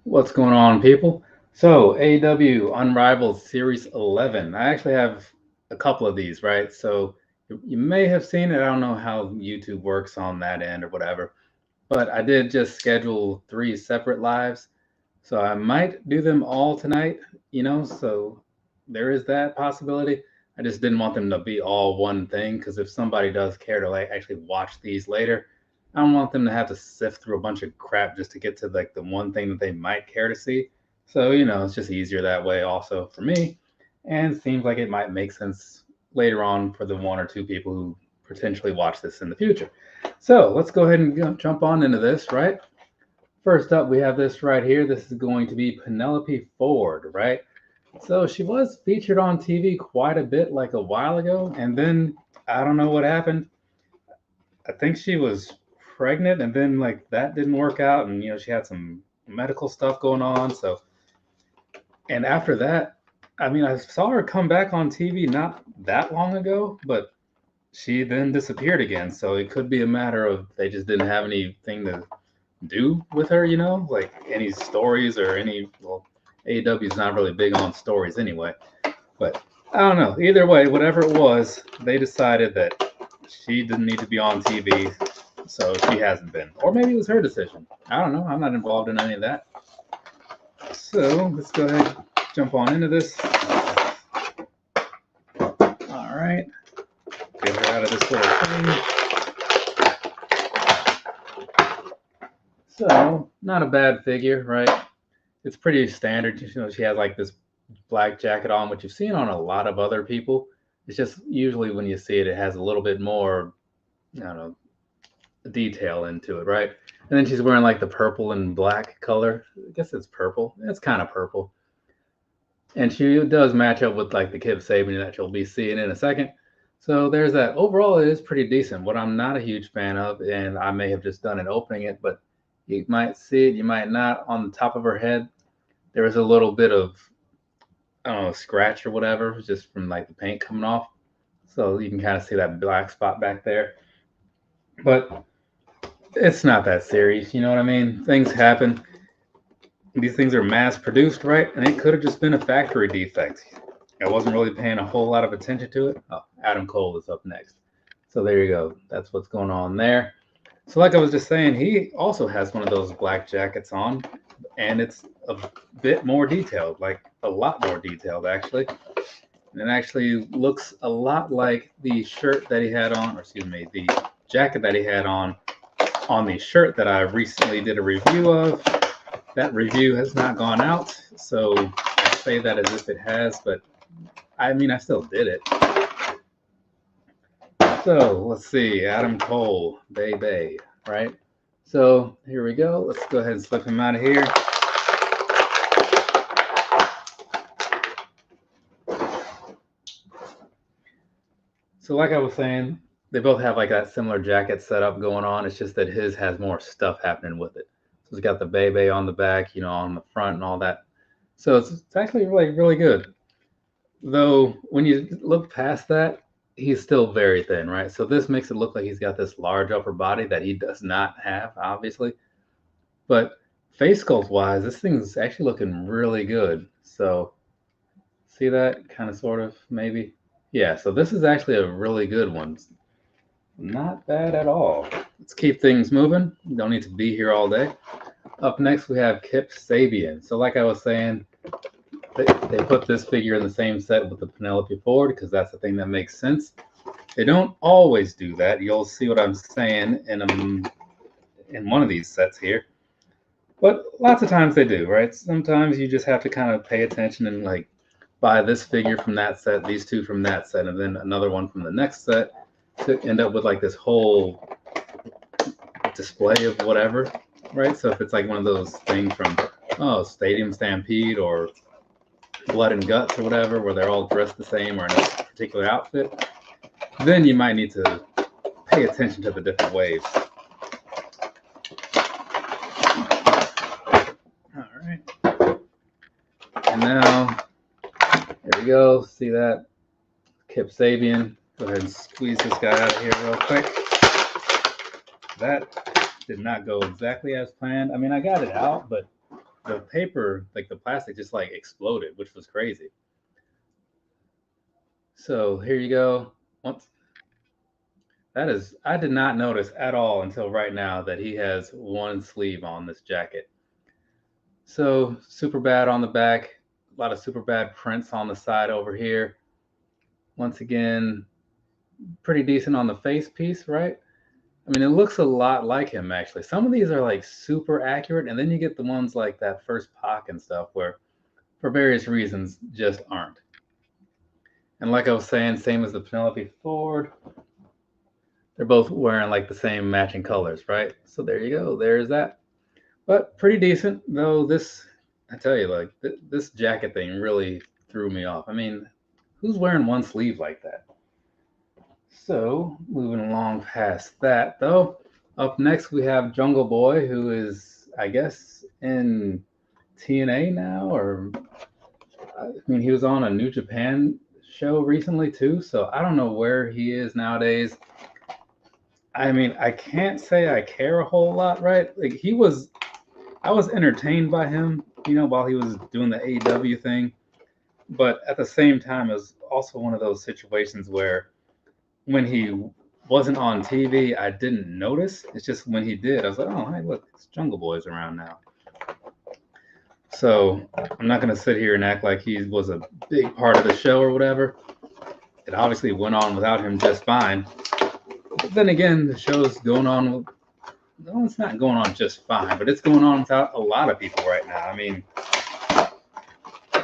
What's going on, people? So, AW Unrivaled Series 11. I actually have a couple of these, right? So, you may have seen it. I don't know how YouTube works on that end or whatever, but I did just schedule three separate lives. So, I might do them all tonight, so there is that possibility. I just didn't want them to be all one thing because if somebody does care to like actually watch these later, I don't want them to have to sift through a bunch of crap just to get to like the one thing that they might care to see. So, it's just easier that way also for me. And it seems like it might make sense later on for the one or two people who potentially watch this in the future. So let's go ahead and jump on into this, right? First up, we have this right here. This is going to be Penelope Ford, right? So she was featured on TV quite a bit like a while ago, and then I don't know what happened. I think she was pregnant, and then like that didn't work out, and she had some medical stuff going on. So, and after that, I mean, I saw her come back on TV not that long ago, but she then disappeared again. So it could be a matter of they just didn't have anything to do with her, like any stories or any. Well, AEW is not really big on stories anyway, but I don't know. Either way, whatever it was, they decided that she didn't need to be on TV, so she hasn't been. Or maybe it was her decision. I don't know. I'm not involved in any of that. So let's go ahead and jump on into this. All right. Get her out of this little thing. So, not a bad figure, right? It's pretty standard. She has like this black jacket on, which you've seen on a lot of other people. It's just usually when you see it, it has a little bit more, I don't know, detail into it, right? And then she's wearing like the purple and black color. I guess it's purple. It's kind of purple. And she does match up with like the Kip Sabian that you'll be seeing in a second. So there's that. Overall, it is pretty decent. What I'm not a huge fan of, and I may have just done it opening it, but you might see it, you might not. On the top of her head, there was a little bit of, I don't know, scratch or whatever, just from like the paint coming off. So you can kind of see that black spot back there. But it's not that serious, you know what I mean? Things happen. These things are mass produced, right? And it could have just been a factory defect. I wasn't really paying a whole lot of attention to it. Oh, Adam Cole is up next. So there you go. That's what's going on there. So, like I was just saying, he also has one of those black jackets on, and it's a bit more detailed, like a lot more detailed, actually. And it actually looks a lot like the shirt that he had on, or excuse me, the jacket that he had on the shirt that I recently did a review of. That review has not gone out, so I say that as if it has, but I mean, I still did it. So let's see, Adam Cole, Bay, right? So here we go. Let's go ahead and slip him out of here. So like I was saying, they both have like that similar jacket setup going on. It's just that his has more stuff happening with it. So it's got the Bay on the back, on the front and all that. So it's actually really, really good. Though when you look past that, he's still very thin, right? So this makes it look like he's got this large upper body that he does not have, obviously. But face sculpt wise, this thing's actually looking really good. So see that kind of sort of maybe? Yeah, so this is actually a really good one. Not bad at all. Let's keep things moving. You don't need to be here all day. Up next, we have Kip Sabian. So, like I was saying, they put this figure in the same set with the Penelope Ford because that's the thing that makes sense. They don't always do that. You'll see what I'm saying in one of these sets here. But lots of times they do, right? Sometimes you just have to kind of pay attention and like buy this figure from that set, these two from that set, and then another one from the next set to end up with like this whole display of whatever, right? So if it's like one of those things from Stadium Stampede or Blood and Guts or whatever, where they're all dressed the same or in a particular outfit, then you might need to pay attention to the different waves. All right. And now, there we go. See that? Kip Sabian. Go ahead and squeeze this guy out of here real quick. That did not go exactly as planned. I mean, I got it out, but the paper, like the plastic, just like exploded, which was crazy. So here you go. Once that is, I did not notice at all until right now that he has one sleeve on this jacket. So super bad on the back, a lot of super bad prints on the side over here. Once again, pretty decent on the face piece, right? I mean, it looks a lot like him actually. Some of these are like super accurate, and then you get the ones like that first Pac and stuff where, for various reasons, just aren't. And like I was saying, same as the Penelope Ford, they're both wearing like the same matching colors, right? So there you go. There's that. But pretty decent, though. This, I tell you, like this jacket thing really threw me off. I mean, who's wearing one sleeve like that? So moving along past that, though, up next we have Jungle Boy, who is, I guess, in TNA now, or I mean, he was on a New Japan show recently too. So I don't know where he is nowadays. I mean, I can't say I care a whole lot, right? Like I was entertained by him, while he was doing the AEW thing. But at the same time, it was also one of those situations where when he wasn't on TV, I didn't notice. It's just when he did, I was like, oh, hey, look, it's Jungle Boy's around now. So I'm not going to sit here and act like he was a big part of the show or whatever. It obviously went on without him just fine. But then again, the show's going on. No, it's not going on just fine, but it's going on without a lot of people right now. I mean,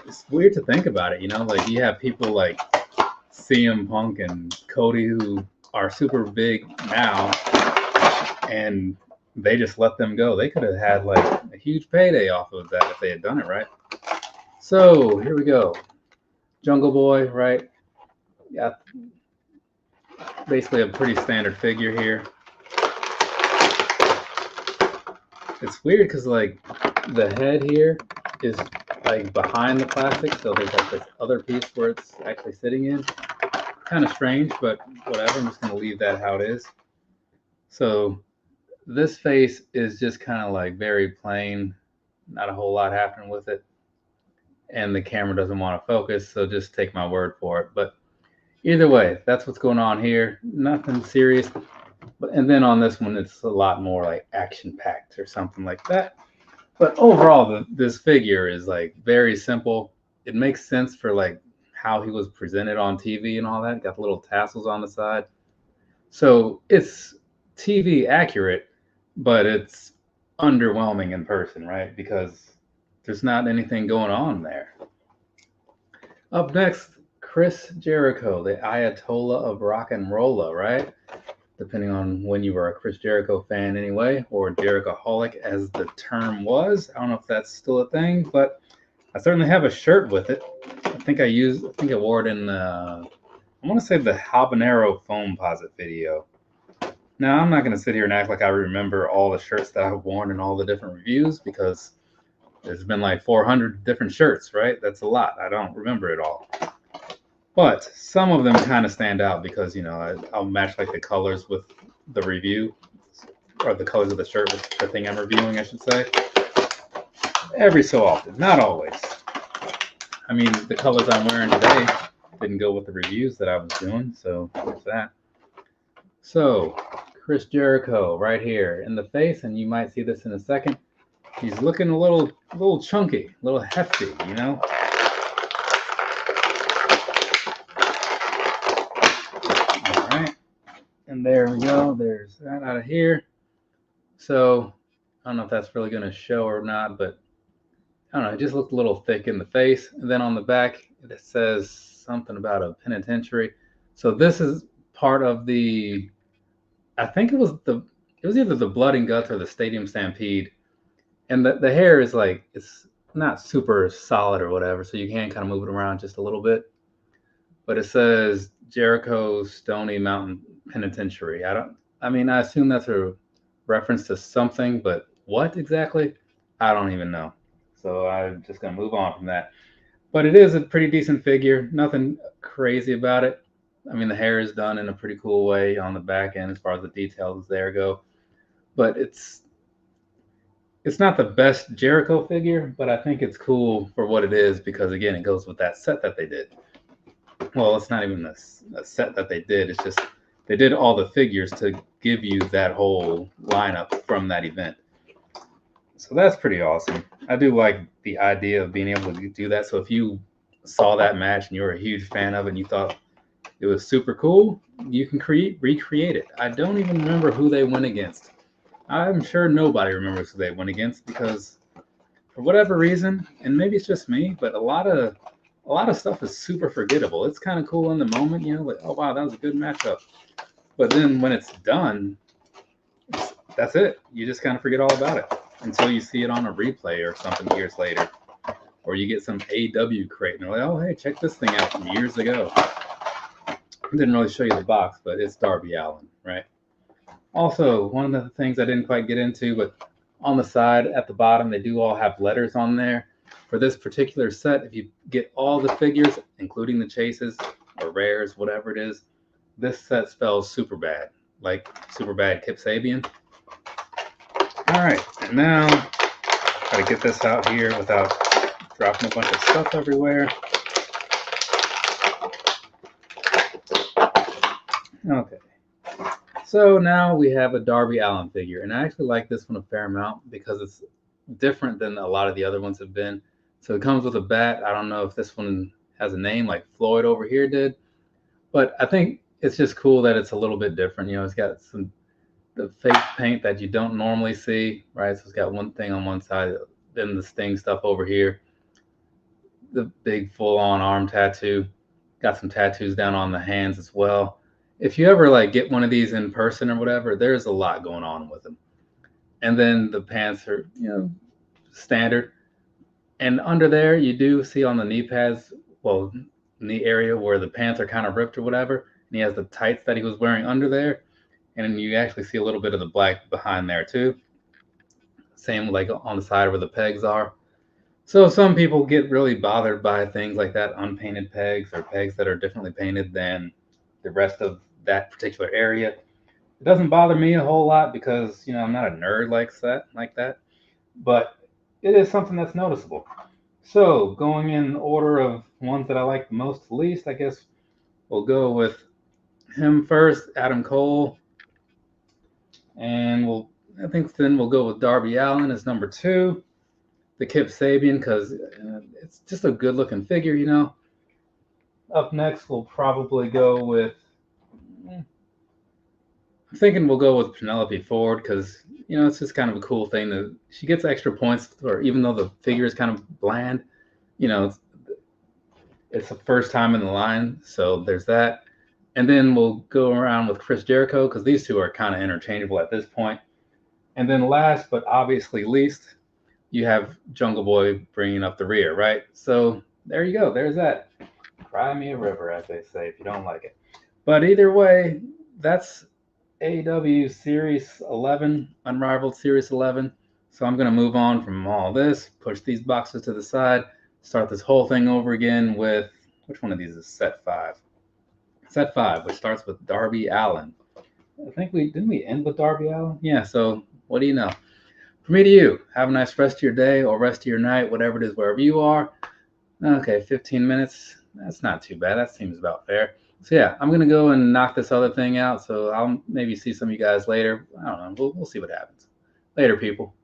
it's weird to think about it, like you have people like CM Punk and Cody who are super big now, and they just let them go. They could have had like a huge payday off of that if they had done it right. So here we go. Jungle Boy, right? Yeah, basically a pretty standard figure here. It's weird because like the head here is like behind the plastic, so there's like this other piece where it's actually sitting in. Kind of strange, but whatever. I'm just gonna leave that how it is. So this face is just kind of like very plain, not a whole lot happening with it, and the camera doesn't want to focus, so just take my word for it. But either way, that's what's going on here. Nothing serious. And then on this one, it's a lot more like action packed or something like that. But overall, this figure is like very simple. It makes sense for like how he was presented on TV and all that. Got the little tassels on the side. So it's TV accurate, but it's underwhelming in person, right? Because there's not anything going on there. Up next, Chris Jericho, the Ayatollah of Rock and Rolla, right? Depending on when you were a Chris Jericho fan anyway, or Jerichoholic as the term was. I don't know if that's still a thing, but I certainly have a shirt with it. I think I wore it in I want to say the Habanero Foamposite video. Now, I'm not going to sit here and act like I remember all the shirts that I've worn in all the different reviews because there's been like 400 different shirts, right? That's a lot. I don't remember it all. But some of them kind of stand out because, I'll match like the colors with the review, or the colors of the shirt with the thing I'm reviewing, I should say. Every so often, not always. I mean, the colors I'm wearing today didn't go with the reviews that I was doing, so there's that. So, Chris Jericho right here in the face, and you might see this in a second. He's looking a little chunky, a little hefty, And there we go. There's that out of here. So I don't know if that's really going to show or not, but I don't know. It just looked a little thick in the face. And then on the back, it says something about a penitentiary. So this is part of the, I think it was either the Blood and Guts or the Stadium Stampede. And the hair is like, it's not super solid or whatever. So you can kind of move it around just a little bit. But it says Jericho Stony Mountain Penitentiary. I assume that's a reference to something, but what exactly? I don't even know. So I'm just going to move on from that. But it is a pretty decent figure. Nothing crazy about it. I mean, the hair is done in a pretty cool way on the back end as far as the details there go. But it's It's not the best Jericho figure, but I think it's cool for what it is because again, it goes with that set that they did. Well, it's not even a set that they did. It's just they did all the figures to give you that whole lineup from that event. So that's pretty awesome. I do like the idea of being able to do that. So if you saw that match and you were a huge fan of it and you thought it was super cool, you can recreate it. I don't even remember who they went against. I'm sure nobody remembers who they went against because for whatever reason, and maybe it's just me, but a lot of stuff is super forgettable. It's kind of cool in the moment, like, oh wow, that was a good matchup. But then when it's done, that's it. You just kind of forget all about it until you see it on a replay or something years later. Or you get some AW crate and they're like, oh hey, check this thing out from years ago. I didn't really show you the box, but it's Darby Allin, right? Also, one of the things I didn't quite get into, but on the side at the bottom, they do all have letters on there. For this particular set, if you get all the figures, including the chases or rares, whatever it is, this set spells super bad, like super bad Kip Sabian. All right, and now try to get this out here without dropping a bunch of stuff everywhere. Okay. So now we have a Darby Allin figure, and I actually like this one a fair amount because it's different than a lot of the other ones have been. So it comes with a bat. I don't know if this one has a name like Floyd over here did, but I think it's just cool that it's a little bit different. It's got the fake paint that you don't normally see, right? So it's got one thing on one side, then the Sting stuff over here, the big full-on arm tattoo, got some tattoos down on the hands as well. If you ever like get one of these in person or whatever, there's a lot going on with them. And then the pants are, standard. And under there, you do see on the knee pads, well, knee area where the pants are kind of ripped or whatever. And he has the tights that he was wearing under there. And then you actually see a little bit of the black behind there too. Same like on the side where the pegs are. So some people get really bothered by things like that, unpainted pegs or pegs that are differently painted than the rest of that particular area. It doesn't bother me a whole lot because, I'm not a nerd like that, but it is something that's noticeable. So going in order of ones that I like the most to least, I guess we'll go with him first, Adam Cole. And I think then we'll go with Darby Allin as number 2. The Kip Sabian, because it's just a good looking figure, Up next, we'll probably go with, I'm thinking we'll go with Penelope Ford because, it's just kind of a cool thing that she gets extra points for, even though the figure is kind of bland, it's the first time in the line. So there's that. And then we'll go around with Chris Jericho because these two are kind of interchangeable at this point. And then last, but obviously least, you have Jungle Boy bringing up the rear, right? So there you go. There's that. Cry me a river, as they say, if you don't like it. But either way, that's AEW Series 11, Unrivaled Series 11. So I'm going to move on from all this, push these boxes to the side, start this whole thing over again with, which one of these is set 5? Set 5, which starts with Darby Allin. I think didn't we end with Darby Allin? Yeah, so what do you know? From me to you, have a nice rest of your day or rest of your night, whatever it is, wherever you are. Okay, 15 minutes. That's not too bad. That seems about fair. So yeah, I'm going to go and knock this other thing out. So I'll maybe see some of you guys later. I don't know. We'll see what happens. Later, people.